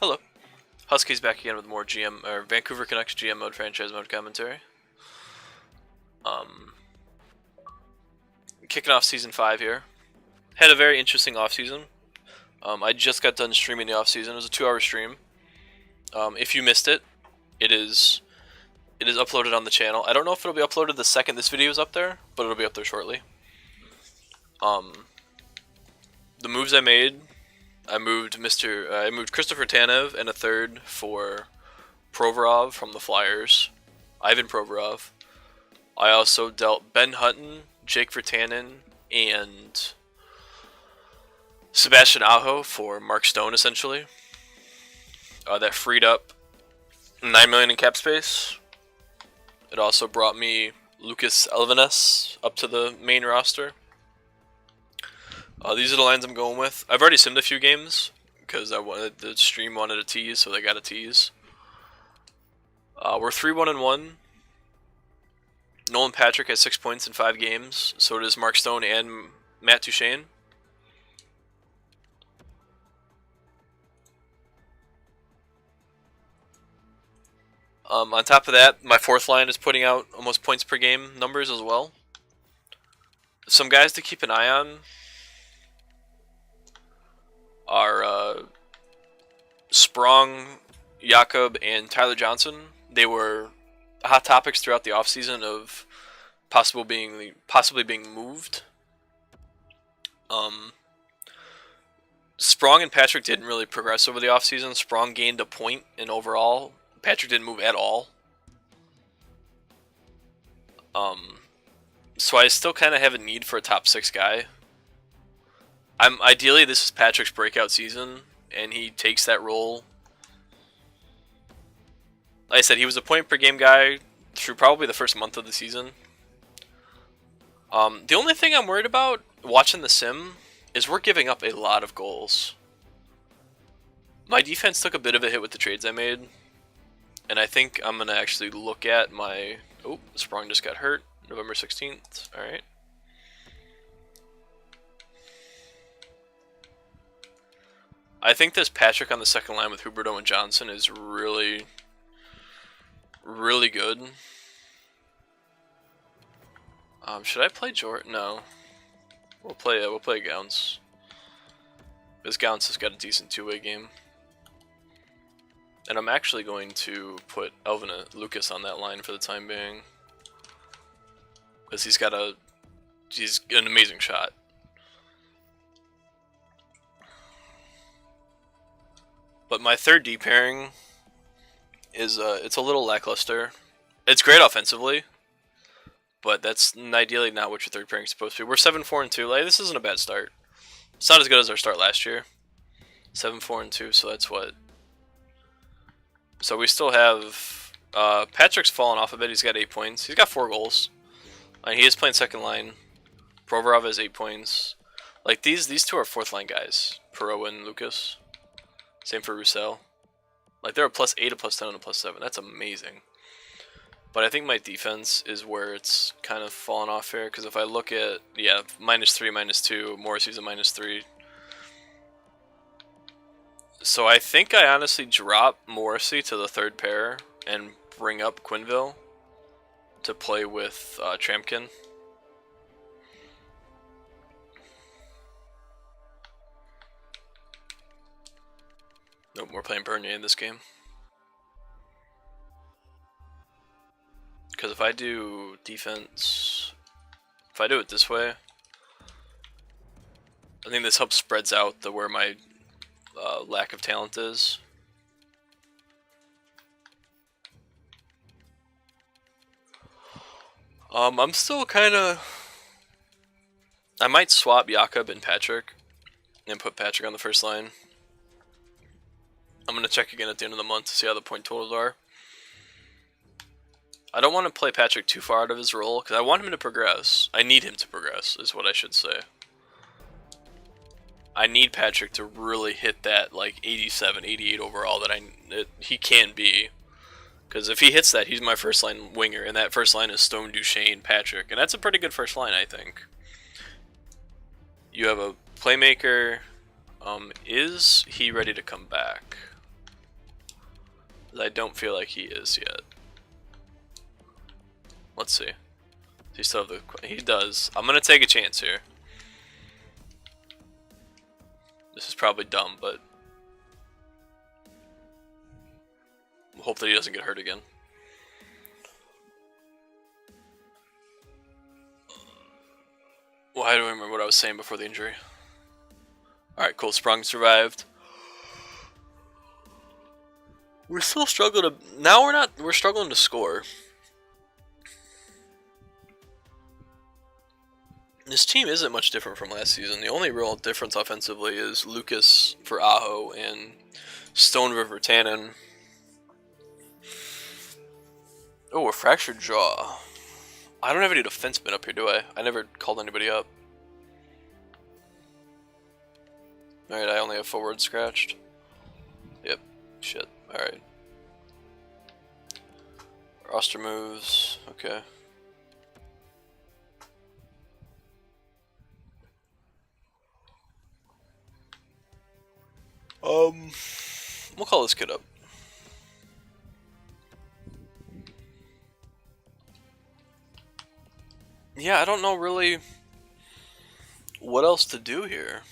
Hello. Huskies back again with more GM or Vancouver Canucks GM mode franchise mode commentary. Um, Kicking off season 5 here. Had a very interesting off season. I just got done streaming the off season. It was a 2-hour stream. If you missed it, it is uploaded on the channel. I don't know if it'll be uploaded the second this video is up there, but it'll be up there shortly. The moves I made, I moved Christopher Tanev and a third for Provorov from the Flyers, Ivan Provorov. I also dealt Ben Hutton, Jake Virtanen, and Sebastian Aho for Mark Stone, essentially. That freed up $9 million in cap space. It also brought me Lucas Elvenes up to the main roster. These are the lines I'm going with. I've already simmed a few games because the stream wanted a tease, so they got a tease. We're 3-1-1. Nolan Patrick has 6 points in 5 games. So does Mark Stone and Matt Duchene. On top of that, my fourth line is putting out almost points per game numbers as well. Some guys to keep an eye on are Sprong, Jakob, and Tyler Johnson. They were hot topics throughout the offseason of possibly being moved. Sprong and Patrick didn't really progress over the offseason. Sprong gained a point in overall. Patrick didn't move at all. So I still kind of have a need for a top 6 guy. Ideally, this is Patrick's breakout season, and he takes that role. Like I said, he was a point per game guy through probably the first month of the season. The only thing I'm worried about watching the sim is we're giving up a lot of goals. My defense took a bit of a hit with the trades I made, and I think I'm going to actually look at my... Oh, Sprong just got hurt. November 16th. Alright. I think this Patrick on the second line with Huberdeau and Johnson is really good. Should I play Jordan? No. We'll play Gauntz. Because Gauntz has got a decent two-way game. And I'm actually going to put Lucas on that line for the time being. Because he's an amazing shot. But my third D pairing is it's a little lackluster. It's great offensively, but that's ideally not what your third pairing is supposed to be. We're 7-4-2. Like, this isn't a bad start. It's not as good as our start last year. 7-4-2. So that's what. So we still have Patrick's fallen off a bit. He's got 8 points. He's got 4 goals. He is playing second line. Provorov has 8 points. Like these two are fourth line guys. Perot and Lucas. Same for Roussel. Like they're a +8, a +10, and a +7. That's amazing. But I think my defense is where it's kind of fallen off here. Because if I look at, yeah, -3, -2, Morrissey's a -3. So I think I honestly drop Morrissey to the third pair and bring up Quenneville to play with Trampkin. Nope, we're playing Bernier in this game. Because if I do defense, if I do it this way, I think this helps spreads out where my lack of talent is. I'm still kind of... I might swap Jakob and Patrick and put Patrick on the first line. I'm going to check again at the end of the month to see how the point totals are. I don't want to play Patrick too far out of his role because I want him to progress. I need him to progress is what I should say. I need Patrick to really hit that like 87, 88 overall that he can be. Because if he hits that, he's my first line winger, and that first line is Stone, Duchene, Patrick, and that's a pretty good first line, I think. You have a playmaker. Is he ready to come back? I don't feel like he is yet. Let's see. Does he still have the... He does. I'm gonna take a chance here. This is probably dumb, but hope that he doesn't get hurt again. Why do I remember what I was saying before the injury? Alright, cool. Sprung survived. We're still struggling to... Now we're not... We're struggling to score. This team isn't much different from last season. The only real difference offensively is Lucas for Aho and Stone River Tannen. Oh, a fractured jaw. I don't have any defensemen up here, do I? I never called anybody up. Alright, I only have forward scratched. Yep. Shit. Alright. Roster moves. Okay. We'll call this kid up. Yeah, I don't know really what else to do here.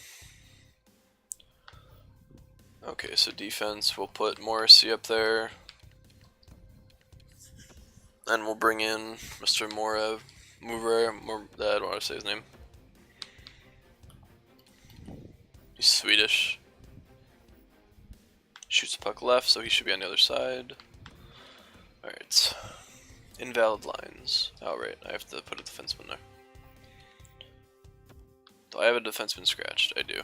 Okay, so defense, we'll put Morrissey up there. And we'll bring in Mr. I don't want to say his name. He's Swedish. Shoots the puck left, so he should be on the other side. Alright. Invalid lines. Oh, right. I have to put a defenseman there. Do I have a defenseman scratched? I do.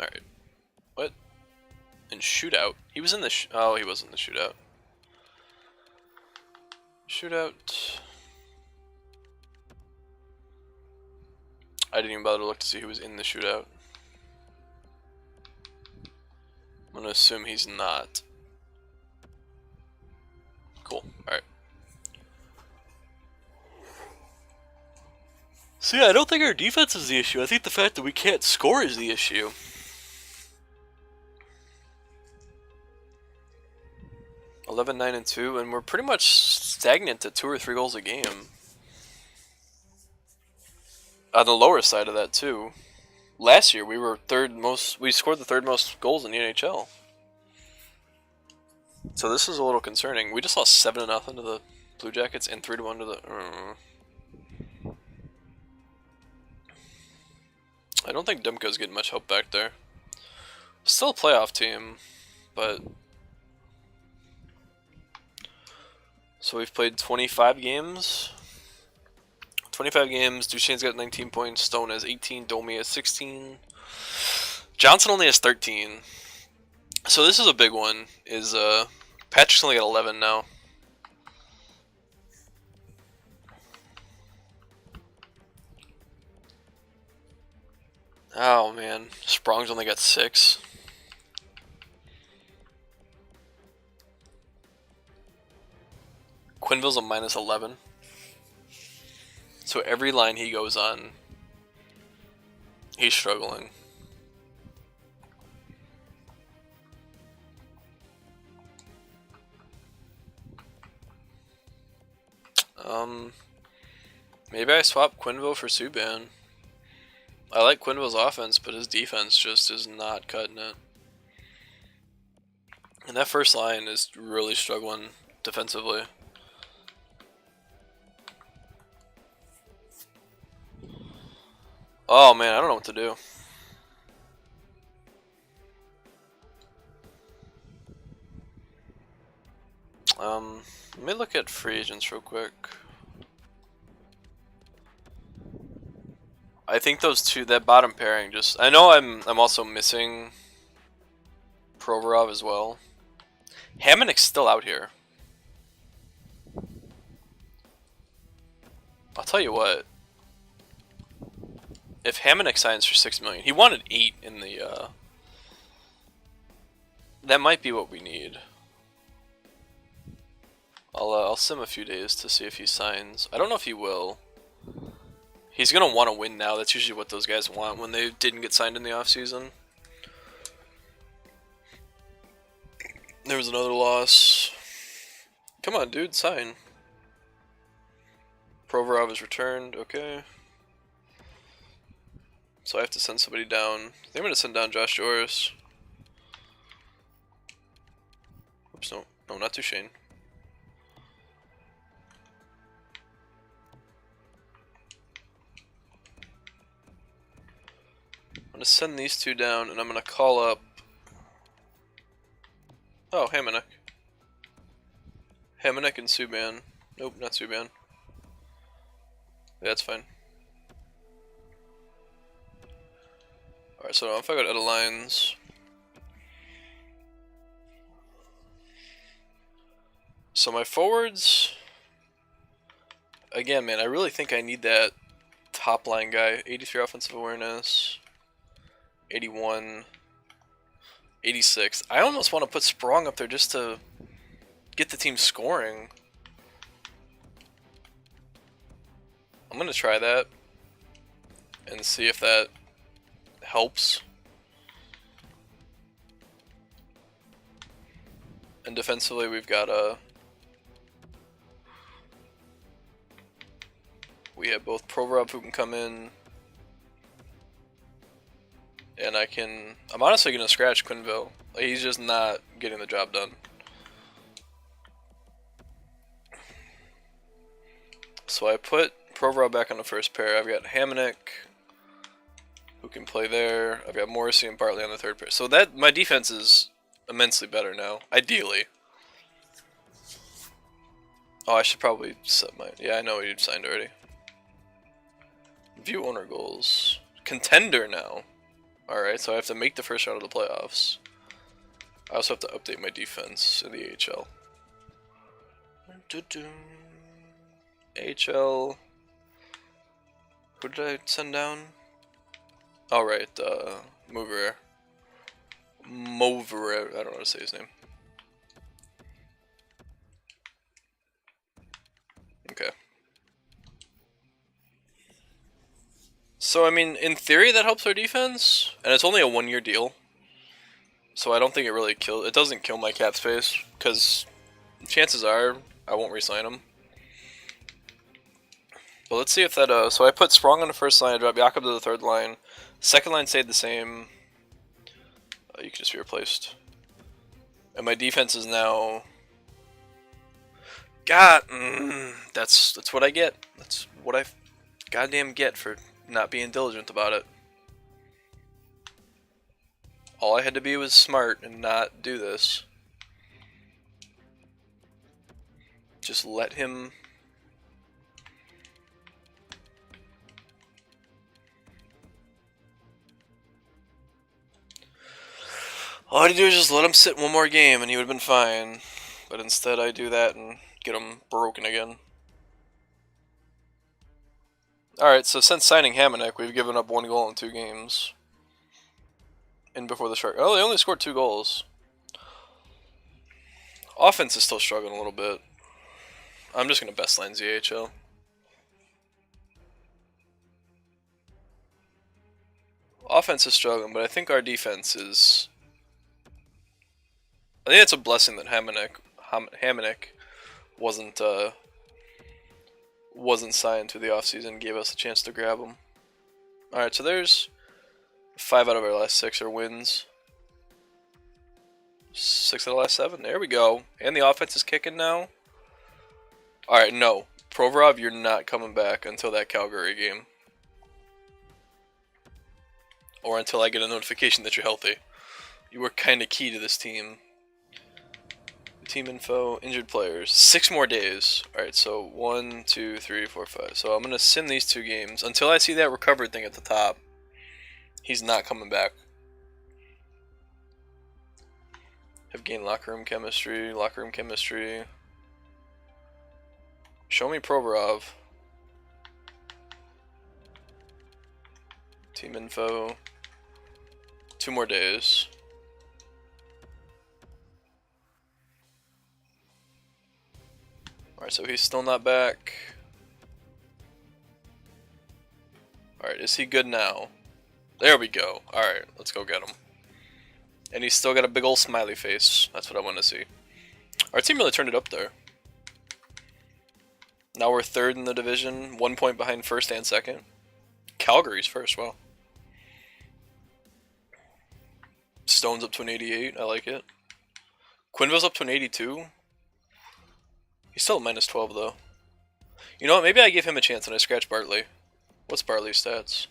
Alright. What? In shootout? He was in the oh, he was in the shootout. Shootout. I didn't even bother to look to see who was in the shootout. I'm gonna assume he's not. Cool. Alright. So yeah, I don't think our defense is the issue. I think the fact that we can't score is the issue. $11, 9, and 2, and we're pretty much stagnant at 2 or 3 goals a game. On the lower side of that too. Last year we were we scored the third most goals in the NHL. So this is a little concerning. We just lost 7-0 to the Blue Jackets and 3-1 to the I don't think Demko's getting much help back there. Still a playoff team, but so we've played 25 games. 25 games, Duchesne's got 19 points, Stone has 18, Domi has 16. Johnson only has 13. So this is a big one, is Patrick's only got 11 now. Oh man, Sprong's only got 6. Quinville's a minus 11. So every line he goes on, he's struggling. Maybe I swap Quinville for Subban. I like Quinville's offense, but his defense just is not cutting it. And that first line is really struggling defensively. Oh man, I don't know what to do. Let me look at free agents real quick. I think those two, that bottom pairing, just I know I'm also missing Provorov as well. Hamannik's still out here. I'll tell you what. If Hamannik signs for $6 million, he wanted 8 in the. That might be what we need. I'll sim a few days to see if he signs. I don't know if he will. He's gonna want to win now. That's usually what those guys want when they didn't get signed in the offseason. There was another loss. Come on, dude, sign. Provorov is returned, okay. So I have to send somebody down. I think I'm going to send down Josh Joris. Oops, no. No, not Duchesne. I'm going to send these two down, and I'm going to call up... Oh, Hamonic. Hamonic and Subban. Nope, not Subban. Yeah, that's fine. Alright, so if I go to edit lines... So my forwards... Again, man, I really think I need that top line guy. 83 offensive awareness. 81. 86. I almost want to put Sprong up there just to get the team scoring. I'm going to try that and see if that helps. And defensively, we've got we have both Provorov who can come in, and I'm honestly going to scratch Quinville. Like, he's just not getting the job done. So I put Provorov back on the first pair. I've got Hamonic, who can play there. I've got Morrissey and Bartley on the third pair. So that my defense is immensely better now, ideally. Oh, I should probably set my... Yeah, I know you've signed already. View owner goals. Contender now. Alright, so I have to make the first round of the playoffs. I also have to update my defense in the AHL. AHL. Who did I send down? Alright, Mover. I don't know how to say his name. Okay. So, I mean, in theory that helps our defense, and it's only a 1-year deal. So I don't think it doesn't kill my cap space, because chances are I won't re-sign him. But let's see if that, so I put Sprong on the first line, I dropped Jakob to the third line. Second line stayed the same. You can just be replaced. And my defense is now... God, that's what I get. That's what I goddamn get for not being diligent about it. All I had to be was smart and not do this. Just let him... All I had to do is just let him sit one more game and he would have been fine. But instead I do that and get him broken again. Alright, so since signing Hamonic, we've given up 1 goal in 2 games. In before the Shark. Oh, they only scored 2 goals. Offense is still struggling a little bit. I'm just going to best line ZHL. Offense is struggling, but I think our defense is... I think it's a blessing that Hamonic wasn't signed to the offseason and gave us a chance to grab him. Alright, so there's 5 out of our last 6 are wins. 6 out of the last 7. There we go. And the offense is kicking now. Alright, no. Provorov, you're not coming back until that Calgary game. Or until I get a notification that you're healthy. You were kind of key to this team. Team info, injured players. 6 more days. Alright, so 1, 2, 3, 4, 5. So I'm going to sim these 2 games. Until I see that recovered thing at the top, he's not coming back. Have gained locker room chemistry. Show me Provorov. Team info. 2 more days. Alright, so he's still not back. Alright, is he good now? There we go. Alright, let's go get him. And he's still got a big old smiley face. That's what I want to see. Our team really turned it up there. Now we're third in the division, 1 point behind first and second. Calgary's first, wow. Stone's up to an 88, I like it. Quinville's up to an 82. He's still at minus 12 though. You know what, maybe I give him a chance and I scratch Bartley. What's Bartley's stats?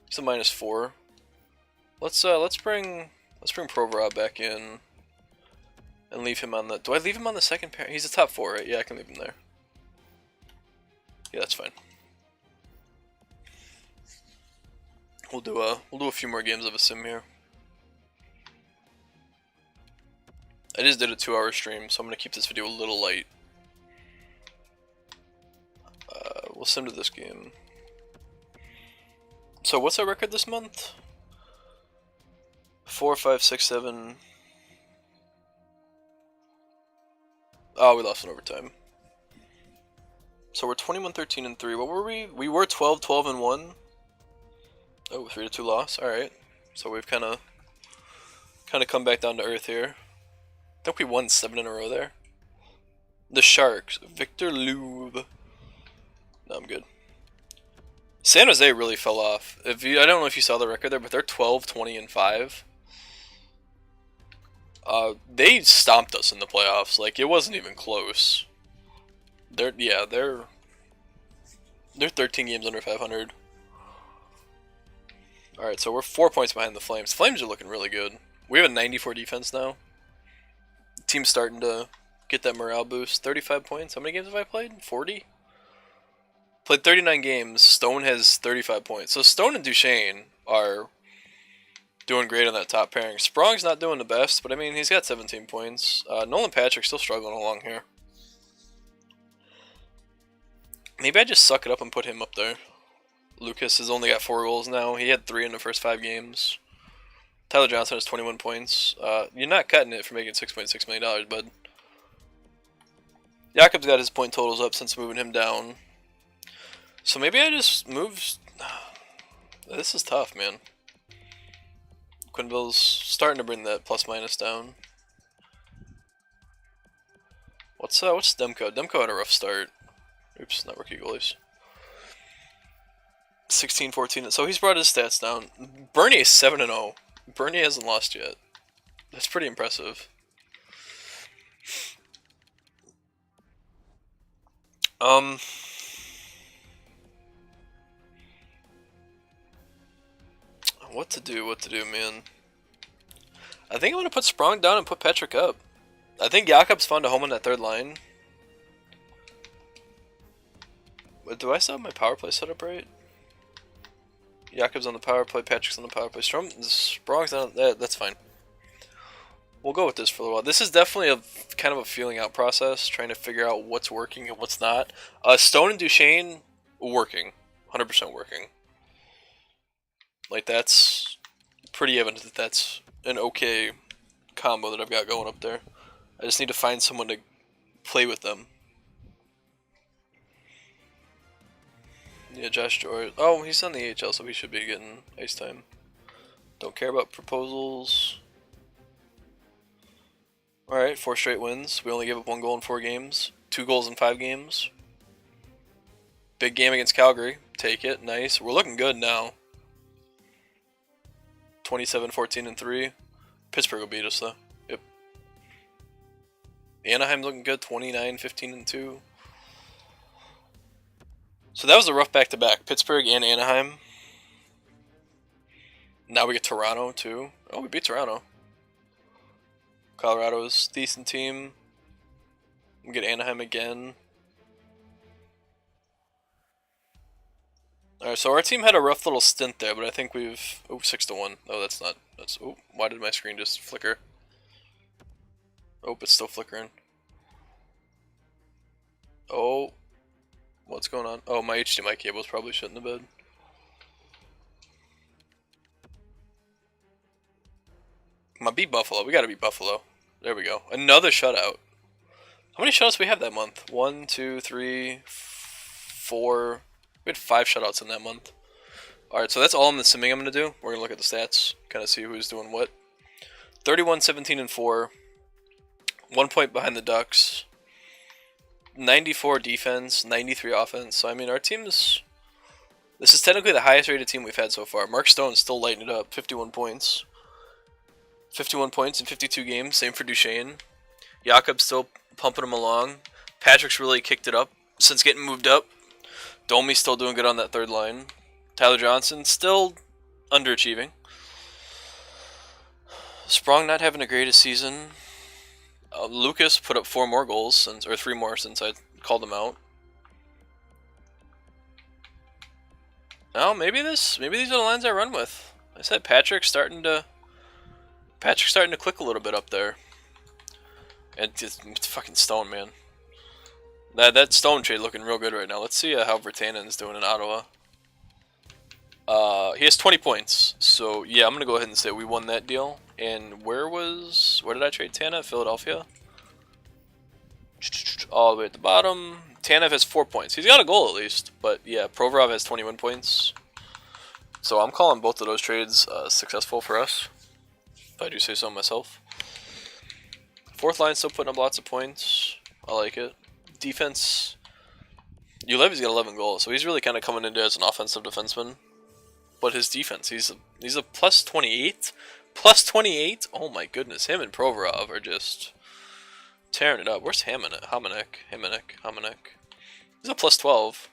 He's a minus 4. Let's bring Provorov back in and leave him on the. Do I leave him on the second pair? He's a top 4, right? Yeah, I can leave him there. Yeah, that's fine. We'll do a few more games of a sim here. I just did a 2-hour stream, so I'm gonna keep this video a little light. We'll sim to this game. So what's our record this month? 4, 5, 6, 7. Oh, we lost in overtime. So we're 21, 13, and 3. What were we? We were 12, 12, and 1. Oh, 3-2 loss. All right. So we've kind of come back down to earth here. I think we won 7 in a row there. The Sharks, Victor Lube. No, I'm good. San Jose really fell off. I don't know if you saw the record there, but they're 12, 20, and 5. They stomped us in the playoffs. Like, it wasn't even close. They're 13 games under 500. All right, so we're 4 points behind the Flames. Flames are looking really good. We have a 94 defense now. The team's starting to get that morale boost. 35 points. How many games have I played? 40. Played 39 games. Stone has 35 points. So Stone and Duchesne are doing great on that top pairing. Sprong's not doing the best, but I mean, he's got 17 points. Nolan Patrick's still struggling along here. Maybe I just suck it up and put him up there. Lucas has only got 4 goals now. He had 3 in the first 5 games. Tyler Johnson has 21 points. You're not cutting it for making $6.6 million, bud. Jakob's got his point totals up since moving him down. So maybe I just move. This is tough, man. Quinville's starting to bring that plus minus down. What's Demko? Demko had a rough start. Oops, not rookie goalies. 16, 14. So he's brought his stats down. Bernie is 7-0. Bernie hasn't lost yet. That's pretty impressive. What to do, man? I think I'm gonna put Sprong down and put Patrick up. I think Jakob's found a home on that third line. But do I still have my power play set up right? Jakob's on the power play, Patrick's on the power play. Sprong's on. That's fine. We'll go with this for a little while. This is definitely a kind of a feeling out process, trying to figure out what's working and what's not. Stone and Duchesne working, 100% working. Like, that's pretty evident that that's an okay combo that I've got going up there. I just need to find someone to play with them. Yeah, Josh George. Oh, he's on the AHL, so he should be getting ice time. Don't care about proposals. Alright, 4 straight wins. We only gave up 1 goal in 4 games. 2 goals in 5 games. Big game against Calgary. Take it. Nice. We're looking good now. 27, 14, and 3. Pittsburgh will beat us, though. Yep. Anaheim's looking good. 29, 15, and 2. So that was a rough back-to-back. Pittsburgh and Anaheim. Now we get Toronto, too. Oh, we beat Toronto. Colorado's a decent team. We get Anaheim again. Alright, so our team had a rough little stint there, but I think we've... Oh, 6-1. Oh, that's not... That's... Oh, why did my screen just flicker? Oh, it's still flickering. Oh. What's going on? Oh, my HDMI cable's probably shut in the bed. My beat Buffalo. We gotta beat Buffalo. There we go. Another shutout. How many shutouts do we have that month? 1, 2, 3, 4. We had 5 shutouts in that month. Alright, so that's all in the simming I'm gonna do. We're gonna look at the stats, kind of see who's doing what. 31, 17, and 4. 1 point behind the Ducks. 94 defense, 93 offense. So, I mean, our team's... This is technically the highest rated team we've had so far. Mark Stone's still lighting it up. 51 points. 51 points in 52 games. Same for Duchesne. Jakob's still pumping him along. Patrick's really kicked it up since getting moved up. Domi's still doing good on that third line. Tyler Johnson still underachieving. Sprong not having the greatest season. Lucas put up 4 more goals, or 3 more since I called him out. Oh, maybe these are the lines I run with. I said Patrick's starting to click a little bit up there. And it's fucking Stone, man. That Stone trade looking real good right now. Let's see how Virtanen's doing in Ottawa. He has 20 points. So yeah, I'm gonna go ahead and say we won that deal. And where did I trade Tanev? Philadelphia. All the way at the bottom. Tanev has 4 points. He's got a goal at least. But yeah, Provorov has 21 points. So I'm calling both of those trades successful for us, if I do say so myself. Fourth line still putting up lots of points. I like it. Defense. Ulevi's got 11 goals, so he's really kind of coming into as an offensive defenseman. But his defense, he's a plus 28. Plus 28? Oh my goodness, him and Provorov are just tearing it up. Where's Hamonic? He's a plus 12.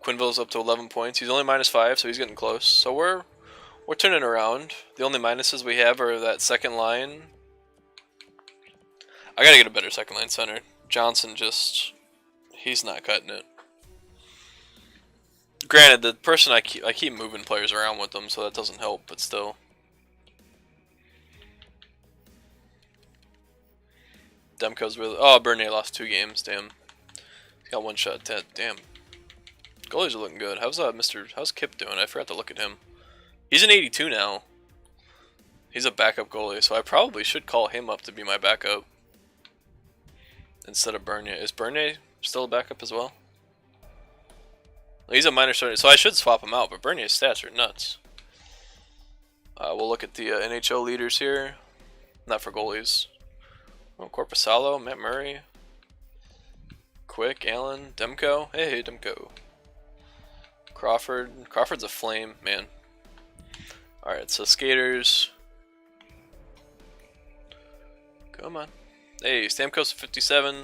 Quinville's up to 11 points. He's only minus 5, so he's getting close. So we're turning around. The only minuses we have are that second line. I gotta get a better second line center. Johnson he's not cutting it. Granted, the person I keep moving players around with them, so that doesn't help, but still. Demko's really... Oh, Bernier lost 2 games, damn. He's got 1 shot dead, damn. Goalies are looking good. How's Kip doing? I forgot to look at him. He's an 82 now. He's a backup goalie, so I probably should call him up to be my backup instead of Bernier. Is Bernier still a backup as well? He's a minor starter, so I should swap him out, but Bernier's stats are nuts. We'll look at the NHL leaders here. Not for goalies. Oh, Corpusalo, Matt Murray. Quick, Allen, Demko. Hey, Demko. Crawford. Crawford's a flame, man. Alright, so skaters. Come on. Hey, Stamkos 57.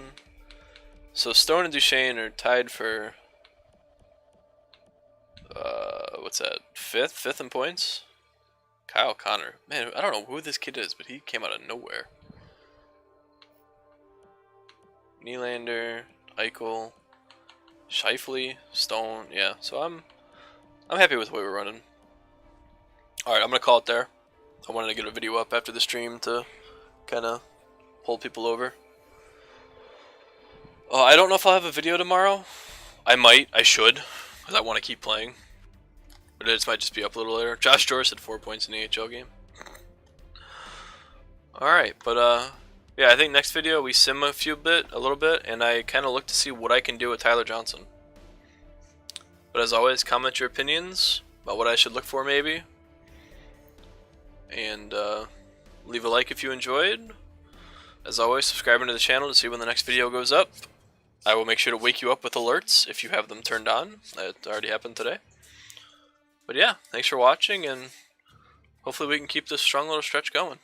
So Stone and Duchesne are tied for... what's that? Fifth in points? Kyle Connor. Man, I don't know who this kid is, but he came out of nowhere. Nylander, Eichel, Scheifele, Stone. Yeah, so I'm happy with the way we're running. Alright, I'm going to call it there. I wanted to get a video up after the stream to kind of hold people over. I don't know if I'll have a video tomorrow. I might. I should, because I want to keep playing. But it might just be up a little later. Josh Joris had 4 points in the AHL game. Alright, but yeah, I think next video we sim a little bit, and I kind of look to see what I can do with Tyler Johnson. But as always, comment your opinions about what I should look for maybe. And leave a like if you enjoyed. As always, subscribing to the channel to see when the next video goes up. I will make sure to wake you up with alerts if you have them turned on. That already happened today. But yeah, thanks for watching, and hopefully we can keep this strong little stretch going.